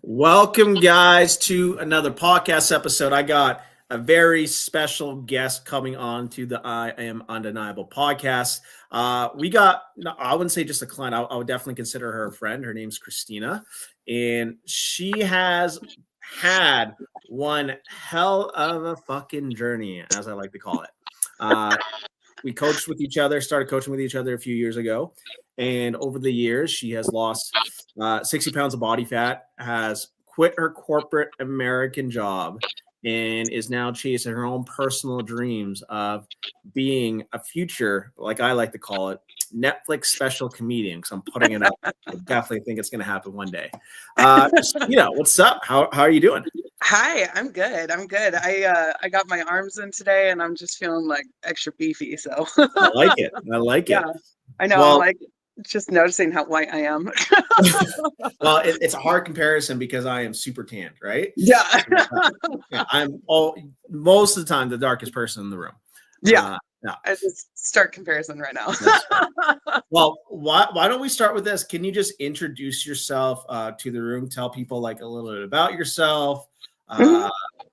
Welcome, guys, to another podcast episode. I got a very special guest coming on to the I Am Undeniable podcast. We got, no, I wouldn't say just a client. I would definitely consider her a friend. Her name's Kristina, and she has had one hell of a fucking journey, as I like to call it. We coached with each other, started coaching with each other a few years ago. And over the years, she has lost 60 pounds of body fat, has quit her corporate American job, and is now chasing her own personal dreams of being a future, like I like to call it, Netflix special comedian. Because I'm putting it up. I definitely think it's going to happen one day. What's up? How are you doing? Hi, I'm good. I got my arms in today and I'm just feeling like extra beefy. So I like it. I like it. yeah, I know. Well, I'm like just noticing how white I am. well, it's a hard comparison because I am super tanned, right? Yeah. I'm most of the time the darkest person in the room. Yeah. No. I just start comparison right now. Well, why don't we start with this? Can you just introduce yourself to the room? Tell people like a little bit about yourself.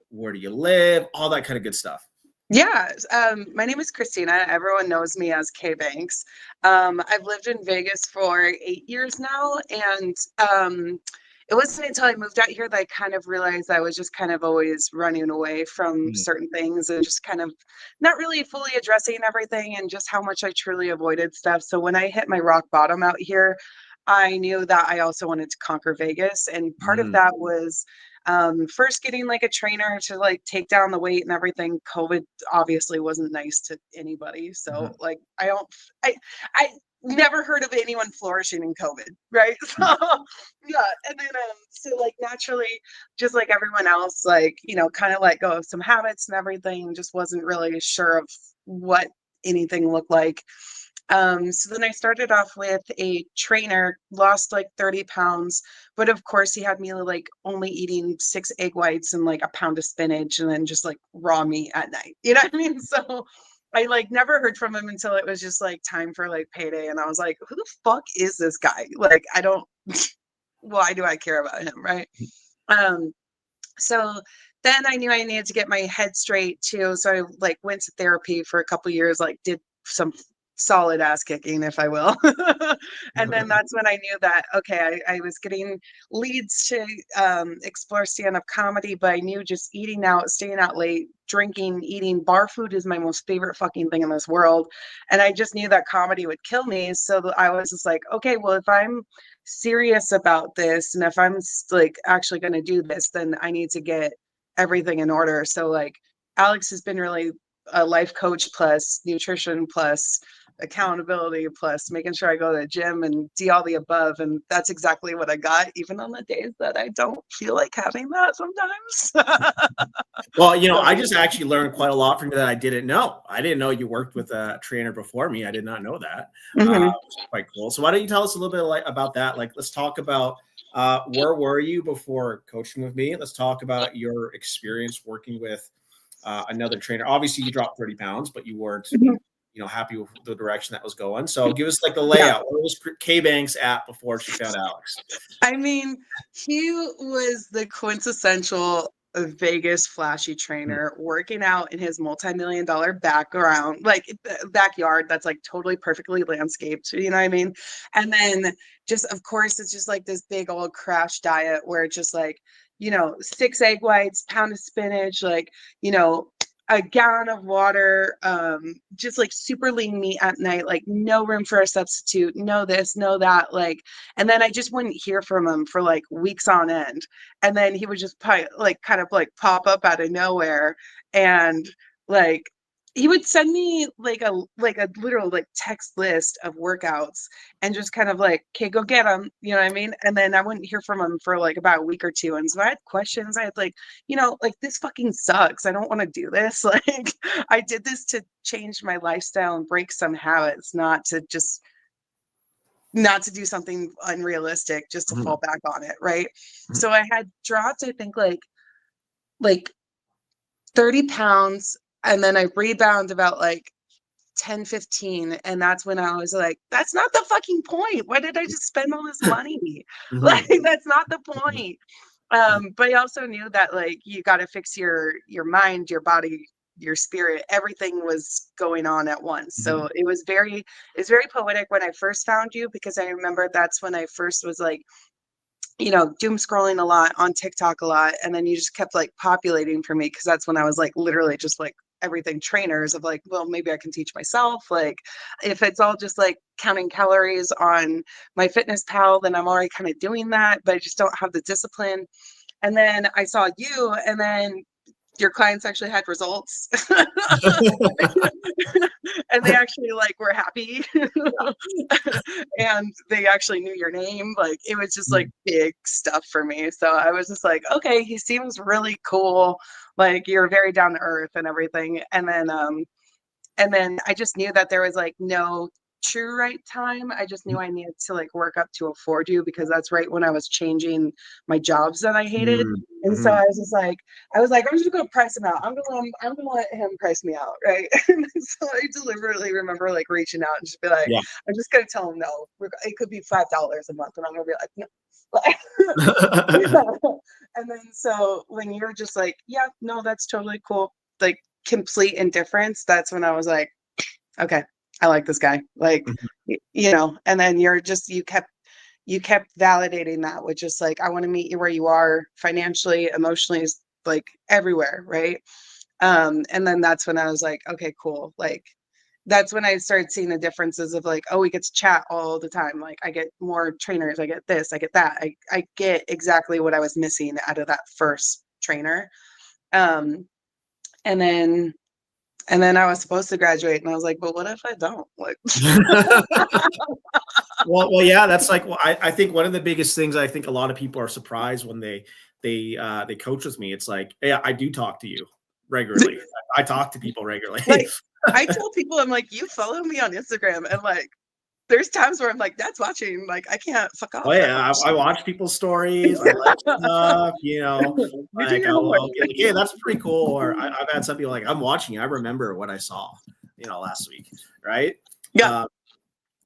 Where do you live? All that kind of good stuff. Yeah, my name is Kristina. Everyone knows me as K Banks. I've lived in Vegas for 8 years now, and it wasn't until I moved out here that I kind of realized I was just kind of always running away from certain things and just kind of not really fully addressing everything and just how much I truly avoided stuff. So when I hit my rock bottom out here, I knew that I also wanted to conquer Vegas, and part of that was first getting like a trainer to like take down the weight and everything. COVID obviously wasn't nice to anybody, so like I never heard of anyone flourishing in COVID, right? So yeah, and then so like naturally, just like everyone else, like kind of let go of some habits and everything. Just wasn't really sure of what anything looked like. So then I started off with a trainer, lost like 30 pounds, but of course he had me like only eating 6 egg whites and like a pound of spinach and then just like raw meat at night. You know what I mean? So I like never heard from him until it was just like time for like payday. And I was like, who the fuck is this guy? Like, I don't, why do I care about him? Right. So then I knew I needed to get my head straight too. So I like went to therapy for a couple years, like did some solid ass kicking, if I will. And then that's when I knew that, okay, I was getting leads to explore stand-up comedy, but I knew just eating out, staying out late, drinking, eating bar food is my most favorite fucking thing in this world. And I just knew that comedy would kill me. So I was just like, okay, well, if I'm serious about this and if I'm like actually going to do this, then I need to get everything in order. So like Alex has been really a life coach plus nutrition plus accountability plus making sure I go to the gym and do all the above. And that's exactly what I got, even on the days that I don't feel like having that sometimes. Well, I just actually learned quite a lot from you that I didn't know. I didn't know you worked with a trainer before me. I did not know that. Which is quite cool. So why don't you tell us a little bit about that? Like, let's talk about where were you before coaching with me? Let's talk about your experience working with another trainer. Obviously, you dropped 30 pounds, but you weren't happy with the direction that was going. So give us like the layout. Where was K Banks at before she found Alex? I mean, he was the quintessential Vegas flashy trainer working out in his multi-million-dollar background, like backyard that's like totally perfectly landscaped, you know what I mean? And then just, of course, it's just like this big old crash diet where it's just like, 6 egg whites, pound of spinach, like, a gallon of water, just like super lean meat at night, like no room for a substitute, no this, no that, like, and then I just wouldn't hear from him for like weeks on end. And then he would just kind of pop up out of nowhere and like he would send me like a literal like text list of workouts and just kind of like, okay, go get them, you know what I mean? And then I wouldn't hear from him for like about a week or two. And so I had questions. I had like, like this fucking sucks. I don't want to do this. Like I did this to change my lifestyle and break some habits, not to do something unrealistic just to fall back on it. Right. So I had dropped, I think like 30 pounds. And then I rebound about like 10, 15. And that's when I was like, that's not the fucking point. Why did I just spend all this money? Like, that's not the point. But I also knew that like you got to fix your mind, your body, your spirit. Everything was going on at once. So it's very poetic when I first found you, because I remember that's when I first was like, doom scrolling a lot on TikTok a lot. And then you just kept like populating for me, because that's when I was like literally just like everything trainers of like, well, maybe I can teach myself. Like if it's all just like counting calories on my fitness pal, then I'm already kind of doing that, but I just don't have the discipline. And then I saw you, and then your clients actually had results. And they actually like were happy. And they actually knew your name. Like it was just like big stuff for me. So I was just like, okay, he seems really cool. Like you're very down to earth and everything. And then I just knew that there was like no true right time. I just knew I needed to like work up to afford you, because that's right when I was changing my jobs that I hated. And so I was just like, I'm just gonna price him out. I'm gonna let him price me out, right? And so I deliberately remember like reaching out and just be like, Yeah. I'm just gonna tell him no. It could be $5 a month, and I'm gonna be like, no. And then so when you're just like, yeah, no, that's totally cool, like complete indifference, that's when I was like, okay, I like this guy. Like, and then you kept validating that, which is like, I want to meet you where you are financially, emotionally, like everywhere. Right. And then that's when I was like, okay, cool. Like, that's when I started seeing the differences of like, oh, we get to chat all the time. Like I get more trainers, I get this, I get that. I get exactly what I was missing out of that first trainer. Um, and then I was supposed to graduate, and I was like, but what if I don't? Like, well, yeah, that's like, well, I think one of the biggest things, I think a lot of people are surprised when they coach with me. It's like, yeah, I do talk to you regularly. I talk to people regularly. like I tell people, I'm like, you follow me on Instagram, and like, there's times where I'm like, Dad's watching, like, I can't fuck Oh off that yeah, I much. watch people's stories. I like stuff, You do like your homework. I'll be like, hey, that's pretty cool. Or I've had some people like, I'm watching you. I remember what I saw, last week, right? Yeah,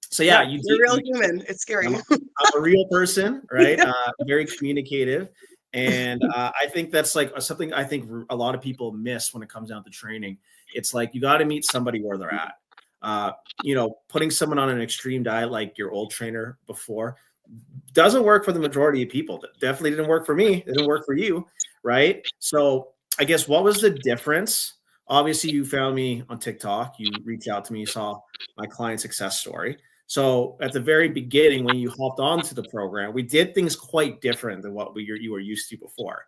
So yeah, yeah, you you're do. real human. It's scary. I'm a real person, right? Yeah. Very communicative, and I think that's like something I think a lot of people miss when it comes down to training. It's like you got to meet somebody where they're at. Putting someone on an extreme diet like your old trainer before doesn't work for the majority of people. That definitely didn't work for me. It didn't work for you, right? So I guess what was the difference? Obviously, you found me on TikTok. You reached out to me, you saw my client success story. So at the very beginning, when you hopped onto the program, we did things quite different than what you were used to before.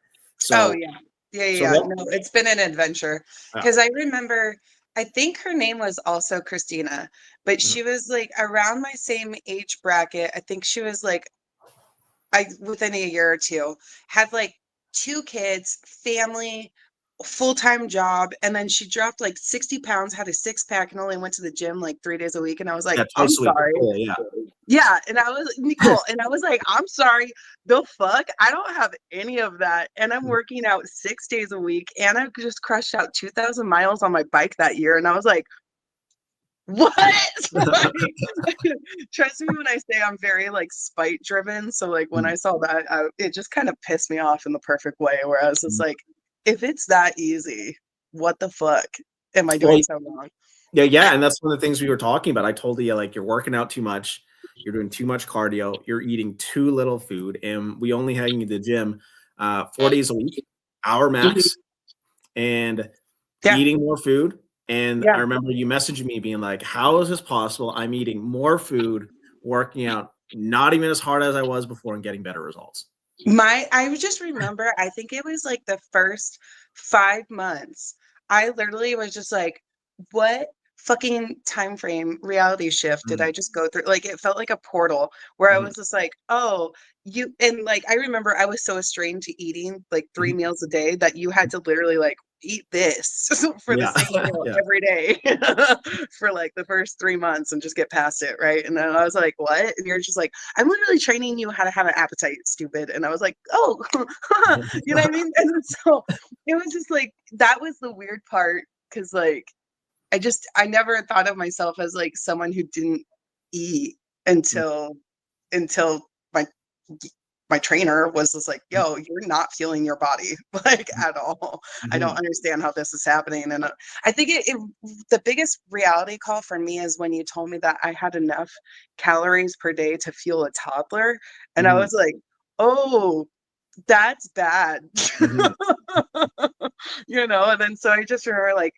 Oh So, yeah. Yeah, so yeah. what? No, it's been an adventure. Because I remember, I think her name was also Christina, but Mhm. she was like around my same age bracket. I think she was like, within a year or two, had like two kids, family, full-time job, and then she dropped like 60 pounds, had a six-pack, and only went to the gym like 3 days a week. And I was like, Yeah, I'm twice a week. sorry. Oh, yeah. Yeah. And I was Nicole, and I was like, I'm sorry. The fuck? I don't have any of that. And I'm working out 6 days a week, and I just crushed out 2,000 miles on my bike that year. And I was like, what? Like, trust me when I say I'm very like spite driven. So like when I saw that, it just kind of pissed me off in the perfect way, where I was just like, if it's that easy, what the fuck am I Well, doing so wrong? yeah, and that's one of the things we were talking about. I told you, like, you're working out too much, you're doing too much cardio, you're eating too little food, and we only hang in the gym 4 days a week, hour Mhm. max, and Yeah. eating more food. And I Yeah. remember you messaging me being like, "How is this possible? I'm eating more food, working out, not even as hard as I was before, and getting better results." I would just remember, I think it was like the first 5 months, I literally was just like, what fucking time frame reality shift did I Mhm, just go through? Like it felt like a portal where I mhm, was just like, oh, and like I remember I was so estrained to eating like three mhm. meals a day that you had to literally like eat this for the Yeah, same meal yeah. every day for like the first 3 months and just get past it, right? And then I was like, what? And you're just like, I'm literally training you how to have an appetite, stupid. And I was like, oh, you know what I mean? And so it was just like, that was the weird part. Cause like, I never thought of myself as like someone who didn't eat until, until my my trainer was just like, yo, you're not feeling your body like at all. I don't Mhm. understand how this is happening. And I think the biggest reality call for me is when you told me that I had enough calories per day to fuel a toddler. And I Mhm. was like, oh, that's bad. Mhm. And then so I just remember like,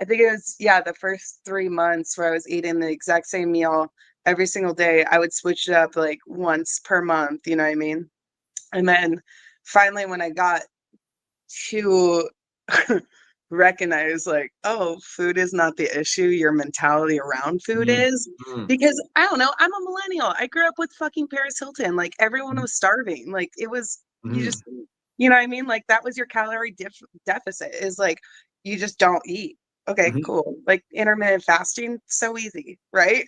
I think it was, yeah, the first 3 months where I was eating the exact same meal every single day. I would switch it up like once per month, you know what I mean? And then finally, when I got to recognize, like, oh, food is not the issue, your mentality around food Mhm. is. Mhm. Because I don't know, I'm a millennial. I grew up with fucking Paris Hilton. Like, everyone was starving. Like, it was, you Mhm. just, you know what I mean? Like, that was your calorie deficit, is like, you just don't eat. Okay, Mhm. cool. Like, intermittent fasting, so easy, right?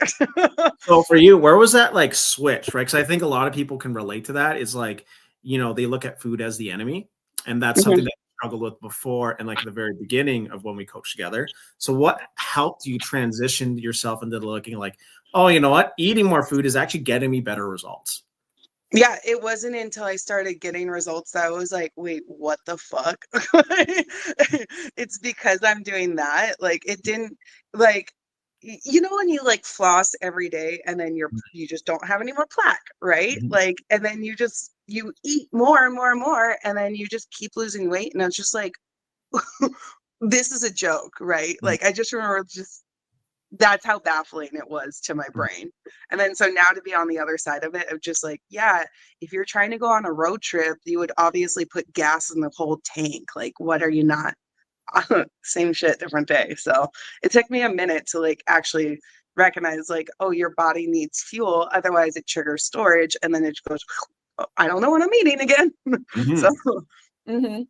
So for you, where was that like switch, right? Because I think a lot of people can relate to that. Is like, they look at food as the enemy, and that's something Mhm. that I struggled with before, and like at the very beginning of when we coached together. So what helped you transition yourself into looking like, oh, you know what, eating more food is actually getting me better results. Yeah, it wasn't until I started getting results that I was like, "Wait, what the fuck?" It's because I'm doing that. Like, it didn't like when you like floss every day and then you just don't have any more plaque, right? Mhm. Like, and then you eat more and more and more and then you just keep losing weight and it's just like this is a joke, right? Mhm. Like, I just remember just that's how baffling it was to my Mhm. brain. And then so now to be on the other side of it, of just like, yeah, if you're trying to go on a road trip, you would obviously put gas in the whole tank. Like, what are you not? Same shit, different day. So it took me a minute to like actually recognize like, oh, your body needs fuel, otherwise it triggers storage, and then it goes, "Oh, I don't know what I'm eating again." So, Mhm. mhm.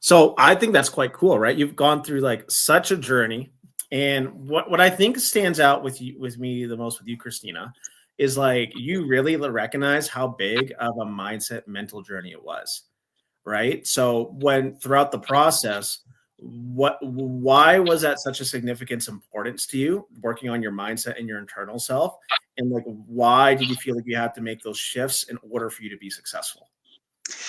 So I think that's quite cool, right? You've gone through like such a journey. And what I think stands out with you, with me the most with you, Christina, is like you really recognize how big of a mindset mental journey it was, right? So when throughout the process, why was that such a significance importance to you, working on your mindset and your internal self? And like why did you feel like you had to make those shifts in order for you to be successful?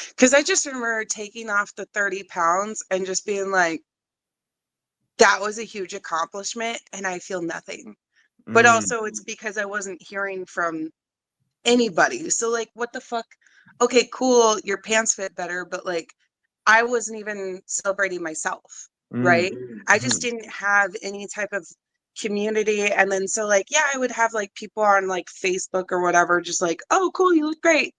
Because I just remember taking off the 30 pounds and just being like, that was a huge accomplishment and I feel nothing. But Mm, also it's because I wasn't hearing from anybody. So like what the fuck? Okay, cool, your pants fit better, but like I wasn't even celebrating myself, mm, right? I just mhm, didn't have any type of community. And then so like, yeah, I would have like people on like Facebook or whatever, just like, oh cool, you look great,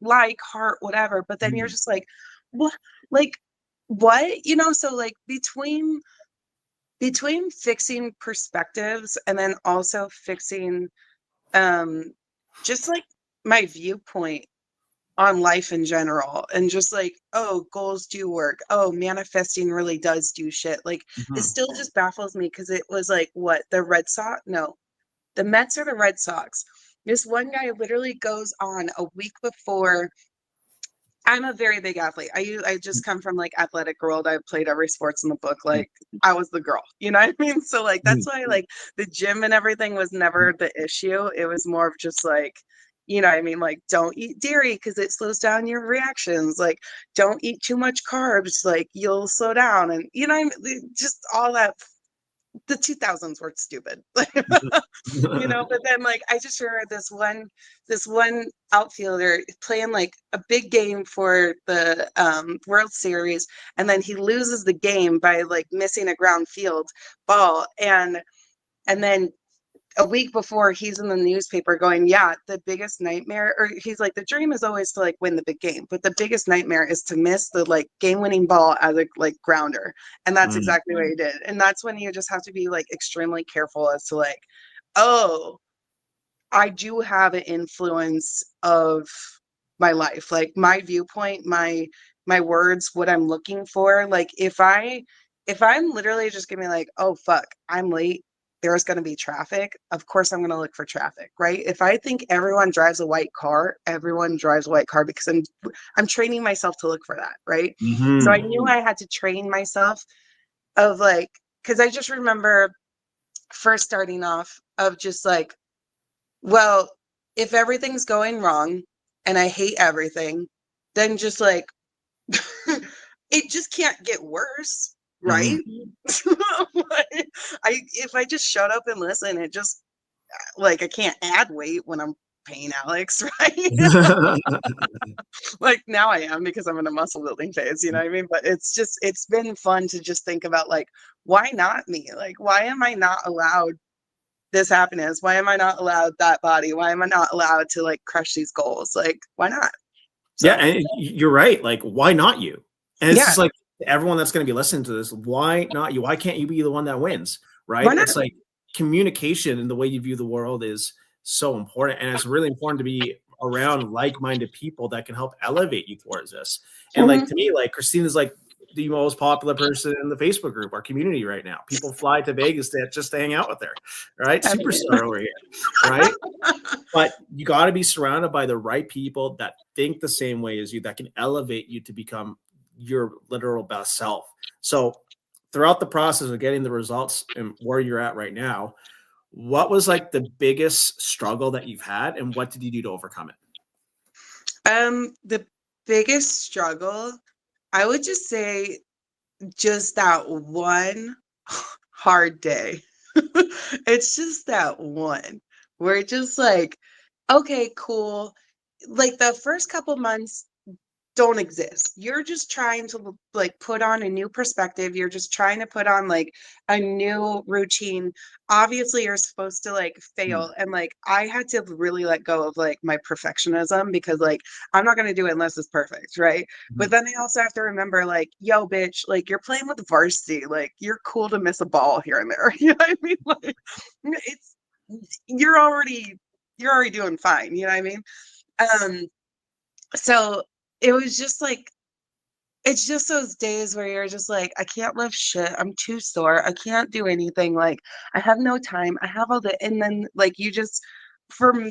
like heart, whatever. But then you're mm, just like, what like what? So like between fixing perspectives and then also fixing um just like my viewpoint on life in general and just like, oh, goals do work, oh, manifesting really does do shit, like it mhm, still just baffles me because it was like, what, the Red Sox, no, the Mets or the Red Sox, this one guy literally goes on a week before. I'm a very big athlete. I just come from like athletic world. I've played every sports in the book. mhm, Like, I was the girl, you know what I mean? So like that's mhm, why like the gym and everything was never the issue. It was more of just like, you know what I mean? Like, don't eat dairy because it slows down your reactions. Like, don't eat too much carbs. Like, you'll slow down. And you know what I mean? Just all that. The 2000s were stupid. mhm. But then like I just remember this one outfielder playing like a big game for the World Series, and then he loses the game by like missing a ground field ball, and then a week before he's in the newspaper going, yeah, the biggest nightmare, or he's like, the dream is always to like win the big game, but the biggest nightmare is to miss the like game winning ball as a like grounder. And that's Mm, exactly what he did. And that's when you just have to be like extremely careful as to like, oh, I do have an influence of my life, like my viewpoint, my words, what I'm looking for. Like if I'm literally just gonna be like, oh fuck, I'm late, there's gonna be traffic. Of course I'm gonna look for traffic, right? If I think everyone drives a white car, everyone drives a white car because I'm training myself to look for that, right? So I mhm, knew I had to train myself of like, because I just remember first starting off of just like, well, if everything's going wrong, and I hate everything, then just like it just can't get worse, right? Like, if I just shut up and listen, it just like I can't add weight when I'm paying Alex, right? Like now I am because I'm in a muscle building phase, you know what I mean? But it's been fun to just think about like, why not me? Like, why am I not allowed this happiness? Why am I not allowed that body? Why am I not allowed to like crush these goals? Like, why not? Yeah, So and you're right. Like, why not you? And it's yeah, just like everyone that's going to be listening to this, why not you? Why can't you be the one that wins? why Right? not? It's like communication and the way you view the world is so important. And it's really important to be around like-minded people that can help elevate you towards this. And like Mhm. to me, like Christina's like the most popular person in the Facebook group, our community right now. People fly to Vegas to hang out with her, right? Superstar over here, right? But you got to be surrounded by the right people that think the same way as you, that can elevate you to become your literal best self. So, throughout the process of getting the results and where you're at right now, what was like the biggest struggle that you've had, and what did you do to overcome it? The biggest struggle, I would just say just that one hard day. It's just that one where it's just like, okay, cool. Like the first couple months don't exist. You're just trying to like put on a new perspective. You're just trying to put on like a new routine. Obviously, you're supposed to like Mm, fail. And like I had to really let go of like my perfectionism because like I'm not gonna do it unless it's perfect, right? But mhm. then I also have to remember, like, yo, bitch, like you're playing with varsity. Like you're cool to miss a ball here and there. You know what I mean? Like it's you're already you're already doing fine, you know what I mean? Um, so it was just like it's just those days where you're just like, I can't lift shit. I'm too sore. I can't do anything. Like, I have no time. I have all the, and then like you just, for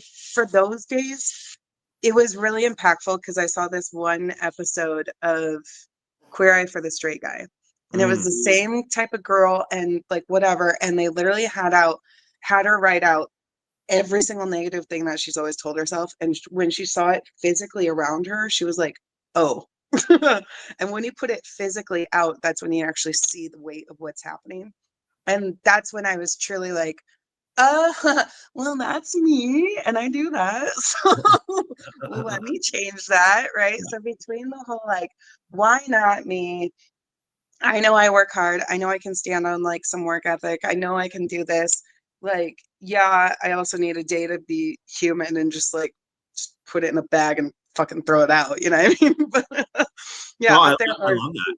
those days, it was really impactful because I saw this one episode of Queer Eye for the Straight Guy, and it was Mm. the same type of girl and like whatever, and they literally had her write out every single negative thing that she's always told herself. And when she saw it physically around her, she was like, oh. And when you put it physically out, that's when you actually see the weight of what's happening. And that's when I was truly like, uh, well, that's me. And I do that. So let me change that. Right. So between the whole like, why not me? I know I work hard. I know I can stand on like some work ethic. I know I can do this. Like, yeah, I also need a day to be human and just like just put it in a bag and fucking throw it out. You know what I mean? But No, yeah, but there I are love that.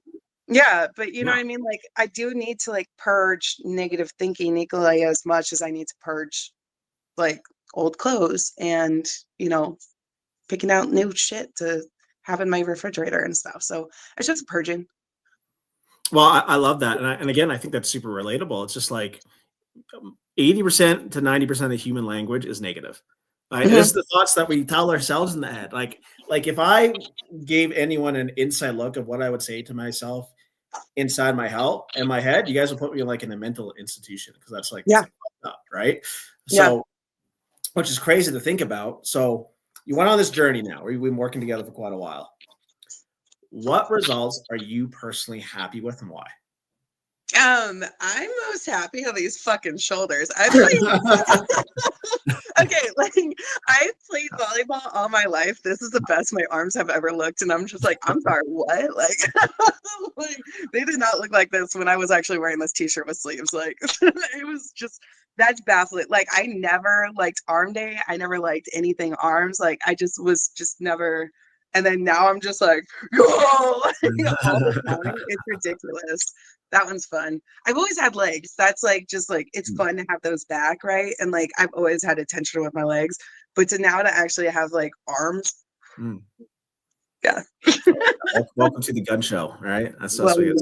yeah, but you know Yeah. what I mean? Like I do need to like purge negative thinking equally as much as I need to purge like old clothes and, you know, picking out new shit to have in my refrigerator and stuff. So it's just purging. Well, I love that, and again, I think that's super relatable. It's just like 80% to 90% of human language is negative. Right? And this is Mhm. the thoughts that we tell ourselves in the head. Like if I gave anyone an inside look of what I would say to myself inside my head, you guys will put me like in a mental institution because that's like it's Yeah. like fucked up, right? Yeah. So, which is crazy to think about. So, you went on this journey now. We've been working together for quite a while. What results are you personally happy with, and why? I'm most happy on these fucking shoulders. I played okay, like I've played volleyball all my life. This is the best my arms have ever looked, and I'm just like, I'm sorry, what? Like, like they did not look like this when I was actually wearing this t-shirt with sleeves. Like it was just that's baffling. Like I never liked arm day. I never liked anything arms. Like I just was just never. And then now I'm just like, go like, all the time. It's ridiculous. That one's fun. I've always had legs. That's like just like it's fun to have those back, right? And like I've always had attention with my legs, but to now to actually have like arms, Mm. yeah. Welcome to the gun show, right? That's Well, what you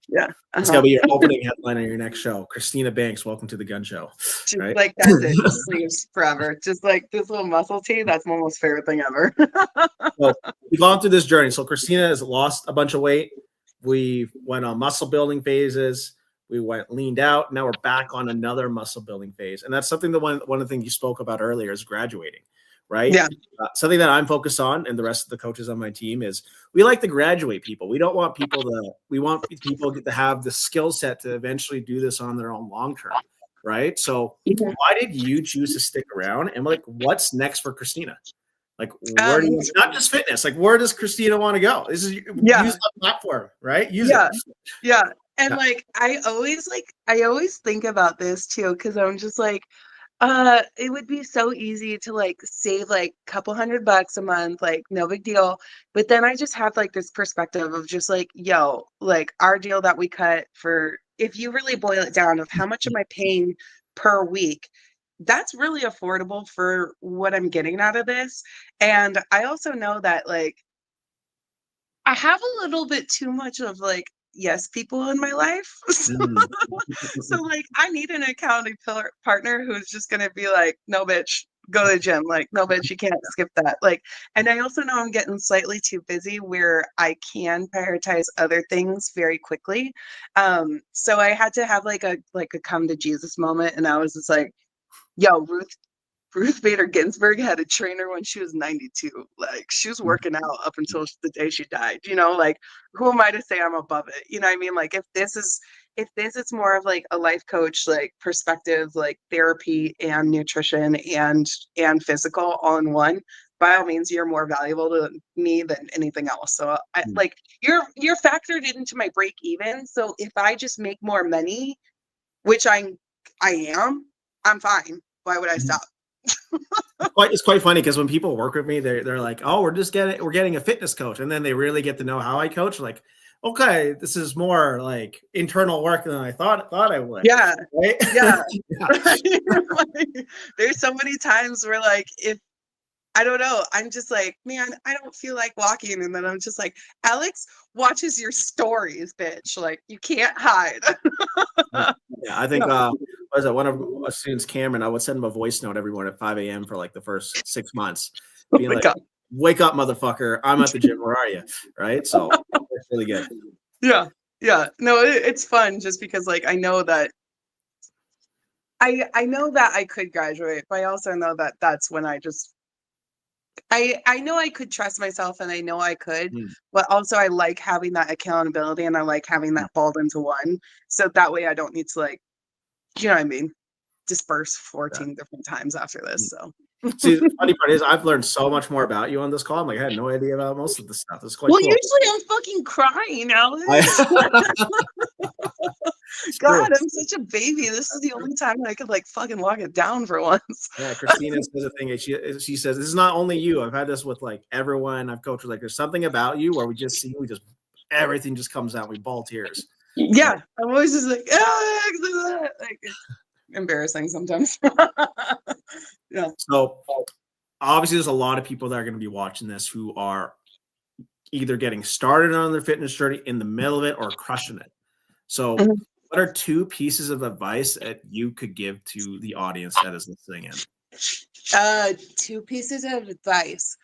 yeah. It's got Uh-huh. to be your opening headline on your next show. Christina Banks, welcome to the gun show, Just right? like that's it. Just sleeves forever. Just like this little muscle tee. That's my most favorite thing ever. Well, we've gone through this journey. So Christina has lost a bunch of weight. We went on muscle building phases. We went leaned out. Now we're back on another muscle building phase. And that's something that one of the things you spoke about earlier is graduating, right? Yeah. Something that I'm focused on, and the rest of the coaches on my team, is we like to graduate people. We don't want people to. We want people to have the skill set to eventually do this on their own long term, right? So, why did you choose to stick around? And like, what's next for Kristina? Like, where do you, not just fitness, like, where does Kristina want to go? This is use the platform, right? Use it. Yeah. And like, I always think about this too, because I'm just like, it would be so easy to like save like a couple $100 a month, like no big deal. But then I just have like this perspective of just like, yo, like our deal that we cut for, if you really boil it down of how much am I paying per week, that's really affordable for what I'm getting out of this. And I also know that like I have a little bit too much of like yes people in my life. So like I need an accounting partner who's just gonna be like, no bitch, go to the gym. Like, no bitch, you can't skip that. Like, and I also know I'm getting slightly too busy where I can prioritize other things very quickly. So I had to have like a come to Jesus moment, and I was just like, yo, Ruth Bader Ginsburg had a trainer when she was 92. Like, she was working out up until the day she died. You know, like, who am I to say I'm above it? You know what I mean? Like, if this is more of like a life coach, like perspective, like therapy and nutrition and physical all in one, by all means, you're more valuable to me than anything else. So I like you're factored into my break even. So if I just make more money, which I am, I'm fine. Why would I stop? It's quite funny because when people work with me, they're like, "Oh, we're getting a fitness coach," and then they really get to know how I coach. Like, okay, this is more like internal work than I thought I would. Yeah, right? yeah. Like, there's so many times where like if I don't know, I'm just like, man, I don't feel like walking, and then I'm just like, Alex watches your stories, bitch. Like you can't hide. Yeah, I think was it one of our students, Cameron? I would send him a voice note every morning at 5 a.m. for like the first 6 months, being like, God. "Wake up, motherfucker! I'm at the gym. Where are you?" Right? So it's really good. Yeah, yeah. No, it's fun just because like I know that I know that I could graduate, but I also know that that's when I just I know I could trust myself and I know I could, but also I like having that accountability and I like having that balled into one. So that way I don't need to like, you know what I mean, disperse 14 different times after this. So See, the funny part is I've learned so much more about you on this call. I'm like, I had no idea about most of this stuff. It's quite well, cool. usually I'm fucking crying, Alex. God, I'm such a baby. This is the only time I could like fucking walk it down for once. Yeah, Kristina says a thing. She says, "This is not only you. I've had this with like everyone I've coached. Like, there's something about you where we just everything just comes out. We ball tears." Yeah, I'm always just like, Alex, like it's embarrassing sometimes. Yeah. So obviously, there's a lot of people that are going to be watching this who are either getting started on their fitness journey, in the middle of it, or crushing it. So, what are 2 pieces of advice that you could give to the audience that is listening in? 2 pieces of advice.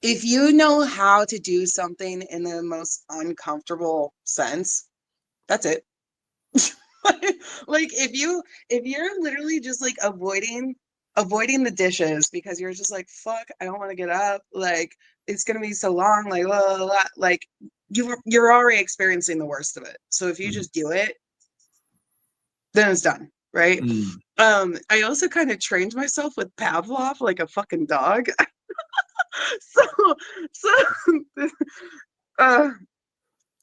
If you know how to do something in the most uncomfortable sense, that's it. Like if you're literally just like avoiding the dishes because you're just like, fuck, I don't want to get up, like it's gonna be so long, like blah, blah, blah, like you're already experiencing the worst of it. So if you just do it, then it's done, right? I also kind of trained myself with Pavlov like a fucking dog. so uh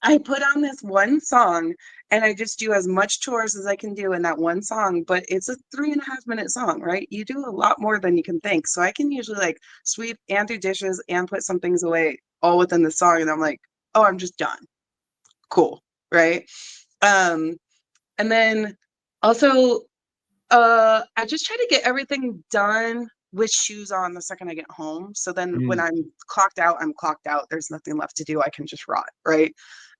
I put on this one song and I just do as much chores as I can do in that one song, but it's a 3.5 minute song, right? You do a lot more than you can think. So I can usually like sweep and do dishes and put some things away all within the song. And I'm like, oh, I'm just done. Cool. Right. And then also, I just try to get everything done with shoes on the second I get home. So then when I'm clocked out, I'm clocked out. There's nothing left to do. I can just rot. Right.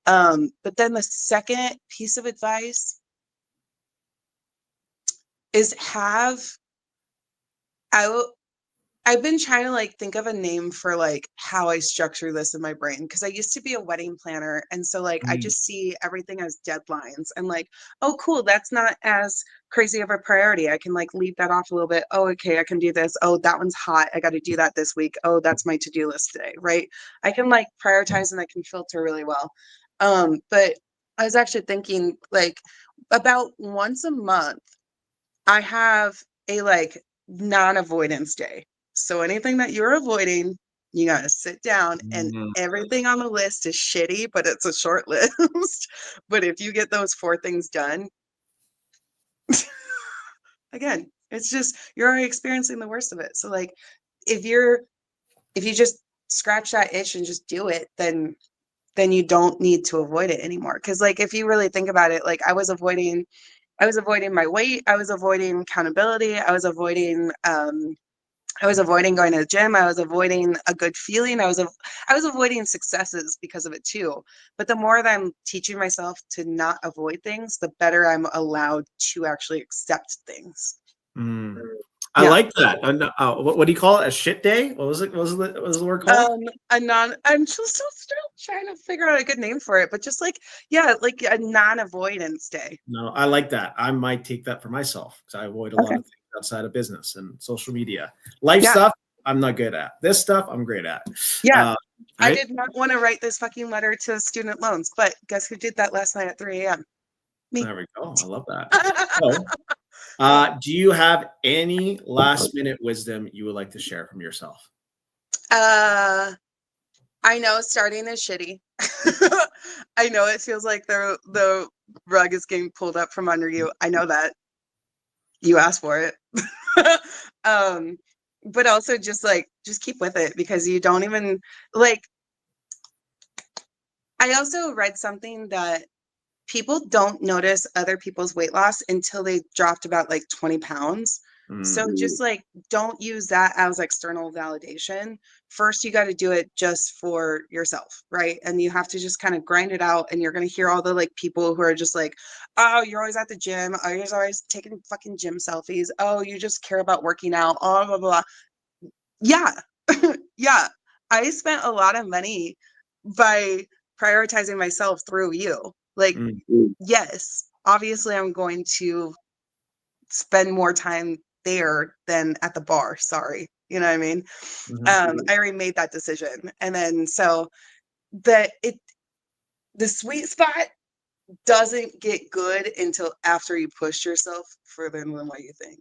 But then the second piece of advice is have out I've been trying to like think of a name for like how I structure this in my brain because I used to be a wedding planner, and so like I Mm. just see everything as deadlines and like, oh cool, that's not as crazy of a priority. I can like leave that off a little bit. Oh, okay, I can do this. Oh, that one's hot. I got to do that this week. Oh, that's my to-do list today, right? I can like prioritize and I can filter really well. But I was actually thinking like about once a month I have a like non-avoidance day. So anything that you're avoiding, you gotta sit down and Mm. everything on the list is shitty, but it's a short list. But if you get those 4 things done, again, it's just you're already experiencing the worst of it. So like if you're if you just scratch that itch and just do it, then you don't need to avoid it anymore. Cause like if you really think about it, like I was avoiding my weight, I was avoiding accountability, I was avoiding going to the gym, I was avoiding a good feeling, I was avoiding successes because of it too. But the more that I'm teaching myself to not avoid things, the better I'm allowed to actually accept things. Mm. I Yeah. like that. What do you call it? A shit day? What was it? What was the word called? I'm still trying to figure out a good name for it, but just like, yeah, like a non-avoidance day. No, I like that. I might take that for myself because I avoid a lot Okay. of things outside of business and social media. Life Yeah. stuff, I'm not good at. This stuff, I'm great at. Yeah. I Right? did not want to write this fucking letter to student loans, but guess who did that last night at 3 a.m.? Me. There we go. I love that. So, do you have any last minute wisdom you would like to share from yourself? Uh, I know starting is shitty. I know it feels like the rug is getting pulled up from under you. I know that you asked for it. um, but also just keep with it because you don't even like I also read something that people don't notice other people's weight loss until they dropped about like 20 pounds. So Mm, just like don't use that as external validation. First, you got to do it just for yourself, right? And you have to just kind of grind it out. And you're going to hear all the like people who are just like, oh, you're always at the gym. Oh, you're always taking fucking gym selfies. Oh, you just care about working out. Oh, blah, blah, blah. Yeah. Yeah. I spent a lot of money by prioritizing myself through you. Like, mm, yes, obviously I'm going to spend more time there than at the bar. Sorry. You know what I mean? mhm. I already made that decision. And then so the it the sweet spot doesn't get good until after you push yourself further than what you think.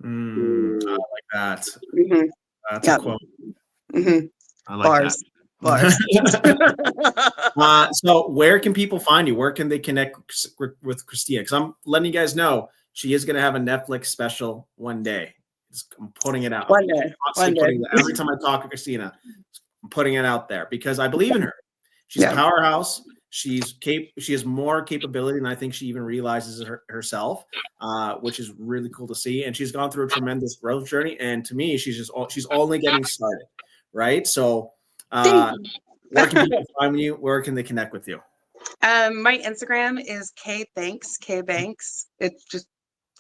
I like that. Mm-hmm. That's a Yeah. quote. Mm-hmm. I like that. Bars. Bars. So where can people find you? Where can they connect with Kristina? Because I'm letting you guys know she is going to have a Netflix special one day. I'm putting it out. One day. One Constantly day. putting that every time I talk to Kristina, I'm putting it out there because I believe in her. She's a Yeah. powerhouse. She has more capability than I think she even realizes herself, which is really cool to see. And she's gone through a tremendous growth journey. And to me, she's only getting started, right? So, Thank where can you. people find you? Where can they connect with you? My Instagram is Kbanks. It's just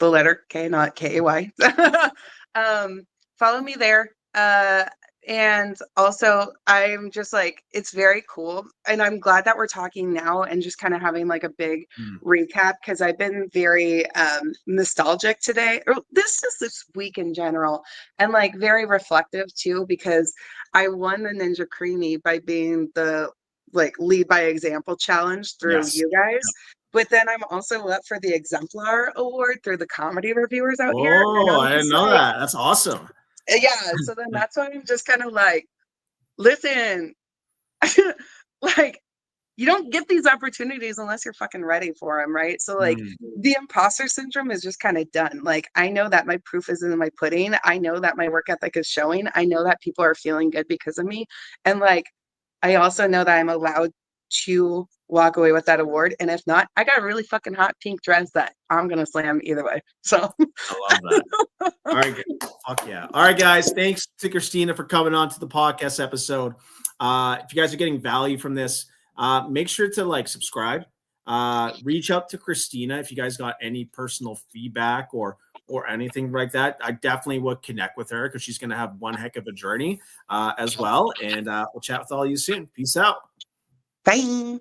the letter K, not K-A-Y. um, Follow me there. And also I'm just like, it's very cool. And I'm glad that we're talking now and just kind of having like a big Mm, recap because I've been very nostalgic today, or this week in general, and like very reflective too, because I won the Ninja Creamy by being the like lead by example challenge through yes. you guys. But then I'm also up for the Exemplar Award through the comedy reviewers out here. And Oh, I'm I didn't just know like, that. That's awesome. yeah. So then that's why I'm just kind of like, listen, like, you don't get these opportunities unless you're fucking ready for them, right? So, like, Mm, the imposter syndrome is just kind of done. Like, I know that my proof is in my pudding. I know that my work ethic is showing. I know that people are feeling good because of me. And, like, I also know that I'm allowed to walk away with that award. And if not, I got a really fucking hot pink dress that I'm gonna slam either way. So I love that. All right. Fuck yeah. All right, guys. Thanks to Kristina for coming on to the podcast episode. If you guys are getting value from this, make sure to like subscribe. Reach out to Kristina if you guys got any personal feedback or or anything like that, I definitely would connect with her because she's going to have one heck of a journey as well. And we'll chat with all of you soon. Peace out. Bye.